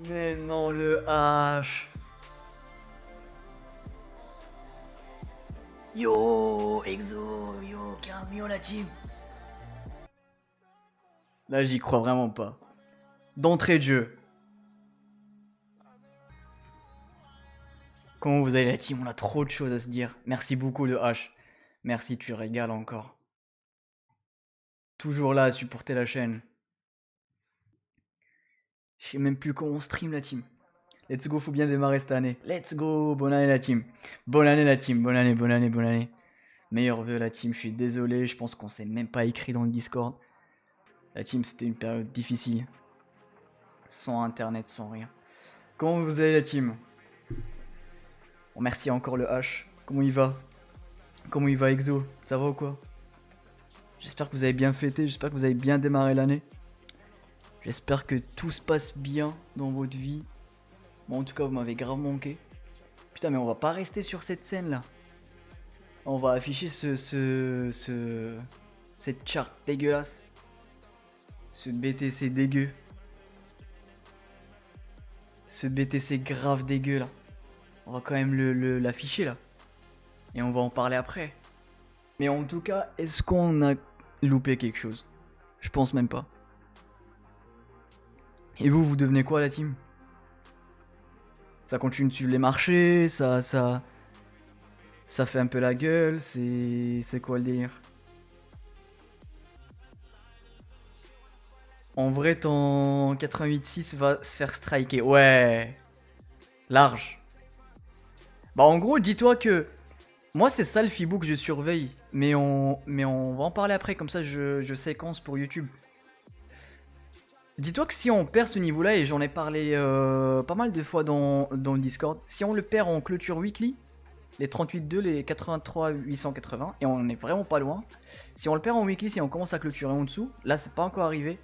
Mais non, le H. Yo, Exo, yo, Camio la team. Là, j'y crois vraiment pas. D'entrée de jeu. Comment vous allez la team? On a trop de choses à se dire. Merci beaucoup le H. Merci, tu régales encore. Toujours là à supporter la chaîne. Je sais même plus comment on stream la team. Let's go, faut bien démarrer cette année. Let's go, bonne année la team. Bonne année la team, bonne année, bonne année, bonne année. Meilleur vœu la team, je suis désolé, je pense qu'on s'est même pas écrit dans le Discord. La team, c'était une période difficile. Sans internet, sans rien. Comment vous allez la team? Bon, merci encore le H. Comment il va? Comment il va Exo? Ça va ou quoi? J'espère que vous avez bien fêté, j'espère que vous avez bien démarré l'année. J'espère que tout se passe bien dans votre vie. Bon, en tout cas, vous m'avez grave manqué. Putain, mais on va pas rester sur cette scène là. On va afficher cette charte dégueulasse. Ce BTC dégueu. Ce BTC grave dégueu là. On va quand même l'afficher là. Et on va en parler après. Mais en tout cas, est-ce qu'on a loupé quelque chose? Je pense même pas. Et vous devenez quoi la team? Ça continue de suivre les marchés, ça fait un peu la gueule, c'est quoi le délire? En vrai, ton 88.6 va se faire striker. Ouais. Large. Bah en gros, dis-toi que moi c'est ça le Fibou que je surveille. Mais on va en parler après, comme ça je séquence pour YouTube. Dis-toi que si on perd ce niveau-là, et j'en ai parlé pas mal de fois dans le Discord, si on le perd en clôture weekly, les 38.2, les 83.880, et on est vraiment pas loin. Si on le perd en weekly, si on commence à clôturer en dessous, là c'est pas encore arrivé.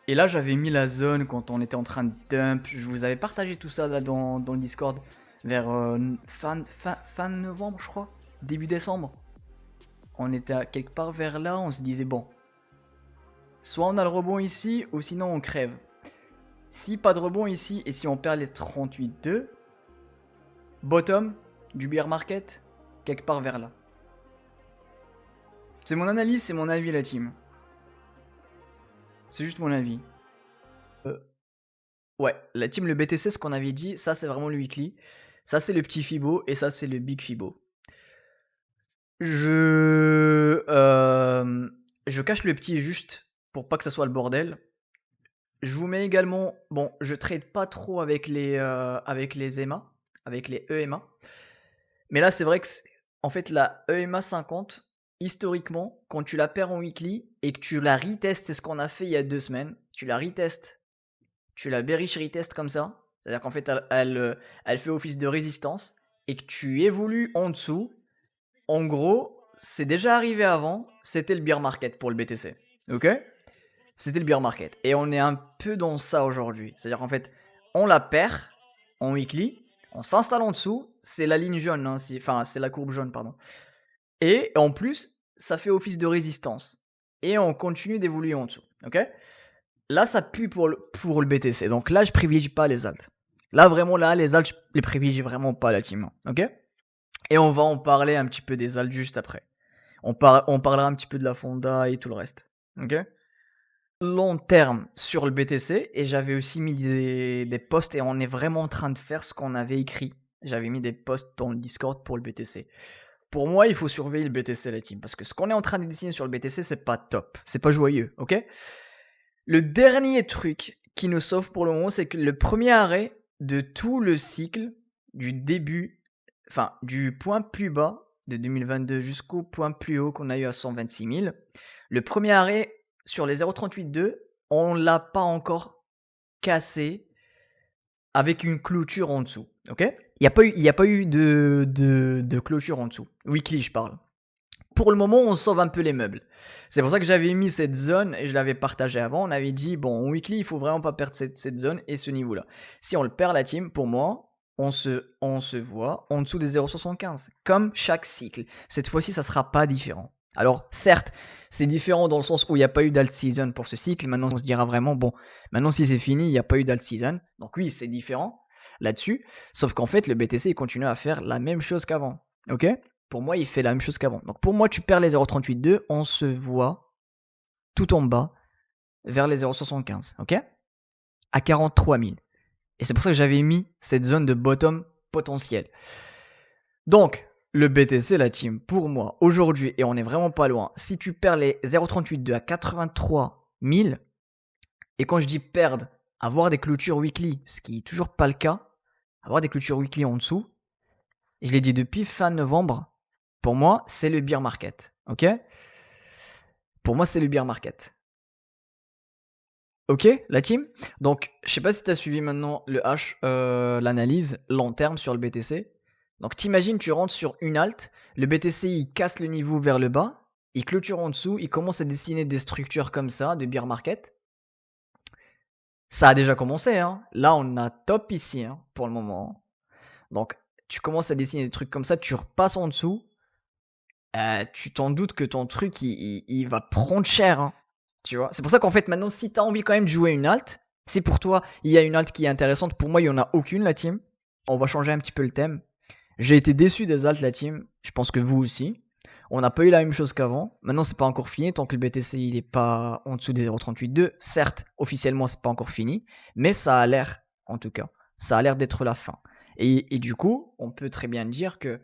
Et là j'avais mis la zone quand on était en train de dump, je vous avais partagé tout ça là dans le Discord, vers fin novembre je crois, début décembre. On était à quelque part vers là, on se disait bon, soit on a le rebond ici, ou sinon on crève. Si pas de rebond ici, et si on perd les 38.2, bottom du bear market, quelque part vers là. C'est mon analyse, c'est mon avis la team. C'est juste mon avis. Ouais, la team, le BTC, ce qu'on avait dit, ça c'est vraiment le weekly. Ça c'est le petit Fibo, et ça c'est le big Fibo. Je cache le petit juste pour pas que ça soit le bordel. Je vous mets également, bon, je trade pas trop avec les EMA, avec les EMA. Mais là, c'est vrai que, en fait, la EMA 50, historiquement, quand tu la perds en weekly et que tu la retestes, c'est ce qu'on a fait il y a 2 semaines, tu la retestes, tu la bearish retest comme ça, c'est-à-dire qu'en fait, elle fait office de résistance et que tu évolues en dessous, en gros, c'est déjà arrivé avant, c'était le bear market pour le BTC, ok? C'était le bear market. Et on est un peu dans ça aujourd'hui. C'est-à-dire qu'en fait, on la perd en weekly, on s'installe en dessous, c'est la ligne jaune, hein, enfin c'est la courbe jaune, pardon. Et en plus, ça fait office de résistance. Et on continue d'évoluer en dessous, ok? Là, ça pue pour le BTC. Donc là, je privilégie pas les alts. Là, vraiment, là, les alts, je les privilégie vraiment pas, la team, ok? Et on va en parler un petit peu des alts juste après. On parlera un petit peu de la Fonda et tout le reste, ok? Long terme sur le BTC, et j'avais aussi mis des posts, et on est vraiment en train de faire ce qu'on avait écrit. J'avais mis des posts dans le Discord pour le BTC. Pour moi, il faut surveiller le BTC, la team, parce que ce qu'on est en train de dessiner sur le BTC, c'est pas top, c'est pas joyeux, ok? Le dernier truc qui nous sauve pour le moment, c'est que le premier arrêt de tout le cycle, du début, enfin du point plus bas de 2022 jusqu'au point plus haut qu'on a eu à 126 000, le premier arrêt sur les 0,38,2, on l'a pas encore cassé avec une clôture en dessous, ok? Il n'y a pas eu de clôture en dessous. Weekly, je parle. Pour le moment, on sauve un peu les meubles. C'est pour ça que j'avais mis cette zone, et je l'avais partagé avant. On avait dit, bon, en weekly, il faut vraiment pas perdre cette zone et ce niveau-là. Si on le perd, la team, pour moi, on se voit en dessous des 0,75, comme chaque cycle. Cette fois-ci, ça sera pas différent. Alors, certes, c'est différent dans le sens où il n'y a pas eu d'alt season pour ce cycle. Maintenant, on se dira vraiment, bon, maintenant si c'est fini, il n'y a pas eu d'alt season. Donc oui, c'est différent là-dessus. Sauf qu'en fait, le BTC, il continue à faire la même chose qu'avant. Ok? Pour moi, il fait la même chose qu'avant. Donc pour moi, tu perds les 0,38,2, on se voit tout en bas vers les 0,75. Ok? À 43 000. Et c'est pour ça que j'avais mis cette zone de bottom potentiel. Donc, le BTC, la team, pour moi, aujourd'hui, et on est vraiment pas loin, si tu perds les 0,38,2 à 83 000, et quand je dis perdre, avoir des clôtures weekly, ce qui est toujours pas le cas, avoir des clôtures weekly en dessous, je l'ai dit depuis fin novembre, pour moi, c'est le bear market. Ok? Pour moi, c'est le bear market. Ok, la team? Donc, je sais pas si tu as suivi maintenant le H, l'analyse long terme sur le BTC. Donc, t'imagines, tu rentres sur une alt, le BTC il casse le niveau vers le bas, il clôture en dessous, il commence à dessiner des structures comme ça, de bear market. Ça a déjà commencé, hein. Là, on a top ici, hein, pour le moment. Donc, tu commences à dessiner des trucs comme ça, tu repasses en dessous, tu t'en doutes que ton truc il va prendre cher, hein. Tu vois? C'est pour ça qu'en fait, maintenant, si t'as envie quand même de jouer une alt, si pour toi, il y a une alt qui est intéressante, pour moi, il y en a aucune, la team. On va changer un petit peu le thème. J'ai été déçu des alts, la team. Je pense que vous aussi. On n'a pas eu la même chose qu'avant. Maintenant, c'est pas encore fini tant que le BTC il est pas en dessous des 0,38,2. Certes, officiellement, c'est pas encore fini, mais ça a l'air, en tout cas, ça a l'air d'être la fin. Et du coup, on peut très bien dire que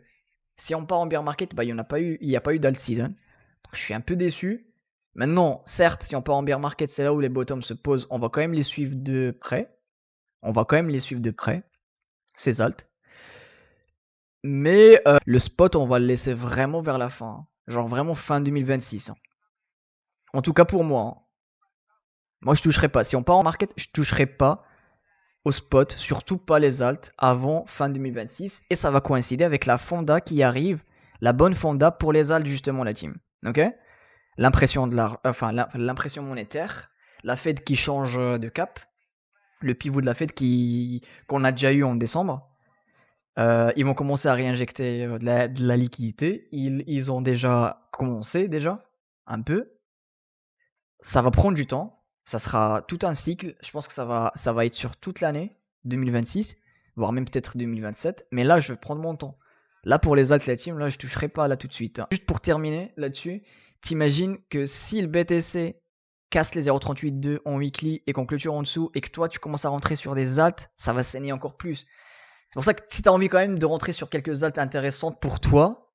si on part en bear market, bah, il n'y a pas eu d'alt season. Donc, je suis un peu déçu. Maintenant, certes, si on part en bear market, c'est là où les bottoms se posent. On va quand même les suivre de près. On va quand même les suivre de près, ces alts. Mais le spot, on va le laisser vraiment vers la fin. Hein. Genre vraiment fin 2026. Hein. En tout cas pour moi. Hein. Moi, je toucherai pas. Si on part en market, je toucherai pas au spot, surtout pas les alts, avant fin 2026. Et ça va coïncider avec la fonda qui arrive. La bonne fonda pour les alts, justement, la team. Ok? L'impression l'impression monétaire. La Fed qui change de cap. Le pivot de la Fed qu'on a déjà eu en décembre. Ils vont commencer à réinjecter de la liquidité. Ils ont déjà commencé, un peu. Ça va prendre du temps. Ça sera tout un cycle. Je pense que ça va être sur toute l'année 2026, voire même peut-être 2027. Mais là, je vais prendre mon temps. Là, pour les alts, la team, là, je toucherai pas là tout de suite. Hein. Juste pour terminer là-dessus, t'imagines que si le BTC casse les 0,38,2 en weekly et qu'on clôture en dessous et que toi, tu commences à rentrer sur des alts, ça va saigner encore plus. C'est pour ça que si tu as envie quand même de rentrer sur quelques alts intéressantes pour toi,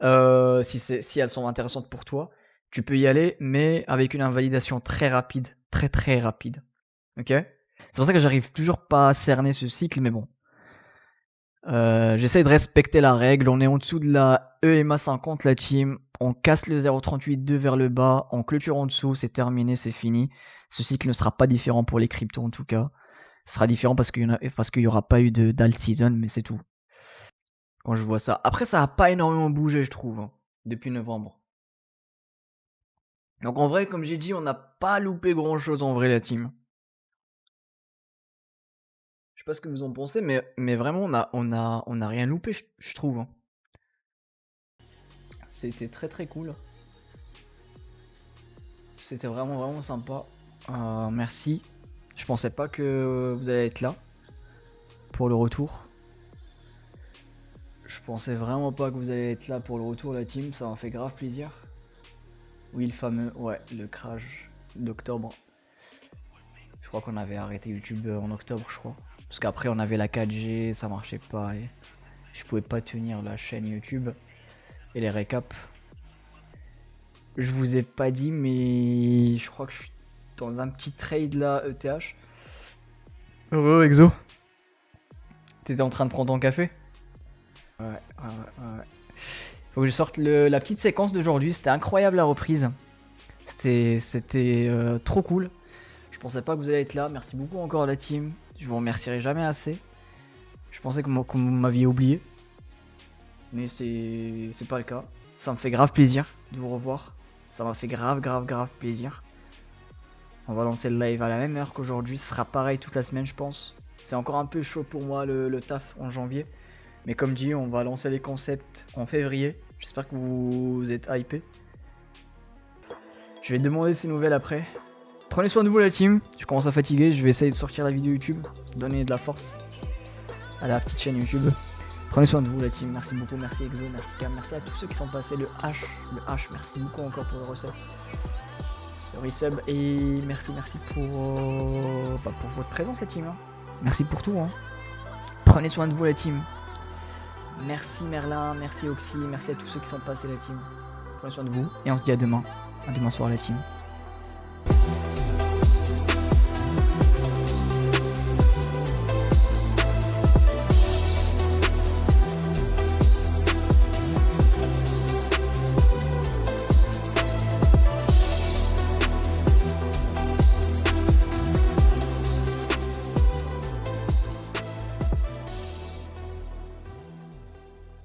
si elles sont intéressantes pour toi, tu peux y aller, mais avec une invalidation très rapide, très très rapide. Ok? C'est pour ça que j'arrive toujours pas à cerner ce cycle, mais bon. J'essaie de respecter la règle. On est en dessous de la EMA 50, la team. On casse le 0,38,2 vers le bas. On clôture en dessous. C'est terminé, c'est fini. Ce cycle ne sera pas différent pour les cryptos en tout cas. Ce sera différent parce qu'il y aura pas eu d'alt season, mais c'est tout. Quand je vois ça. Après, ça a pas énormément bougé, je trouve, hein, depuis novembre. Donc en vrai, comme j'ai dit, on n'a pas loupé grand chose en vrai, la team. Je sais pas ce que vous en pensez, mais vraiment, on a rien loupé, je trouve. Hein. C'était très très cool. C'était vraiment vraiment sympa. Merci. Je pensais pas que vous allez être là pour le retour. Je pensais vraiment pas que vous allez être là pour le retour, la team. Ça m'a fait grave plaisir. Oui, le fameux, ouais, le crash d'octobre. Je crois qu'on avait arrêté YouTube en octobre, je crois. Parce qu'après, on avait la 4G, ça marchait pas. Et je pouvais pas tenir la chaîne YouTube. Et les récaps. Je vous ai pas dit, mais je crois que je suis dans un petit trade là, ETH. Heureux, Exo. T'étais en train de prendre ton café? Ouais. Faut que je sorte la petite séquence d'aujourd'hui. C'était incroyable la reprise. C'était trop cool. Je pensais pas que vous alliez être là. Merci beaucoup encore à la team. Je vous remercierai jamais assez. Je pensais que vous m'aviez oublié. Mais c'est pas le cas. Ça me fait grave plaisir de vous revoir. Ça m'a fait grave plaisir. On va lancer le live à la même heure qu'aujourd'hui. Ce sera pareil toute la semaine, je pense. C'est encore un peu chaud pour moi le taf en janvier. Mais comme dit, on va lancer les concepts en février. J'espère que vous êtes hypés. Je vais demander ses nouvelles après. Prenez soin de vous la team. Je commence à fatiguer. Je vais essayer de sortir la vidéo YouTube. Donner de la force à la petite chaîne YouTube. Prenez soin de vous la team. Merci beaucoup. Merci Exo. Merci Cam. Merci à tous ceux qui sont passés. Le H. Merci beaucoup encore pour le resub. Le resub. Et merci pour votre présence la team. Hein. Merci pour tout. Hein. Prenez soin de vous la team. Merci Merlin. Merci Oxy. Merci à tous ceux qui sont passés la team. Prenez soin de vous. Et on se dit à demain. À demain soir la team.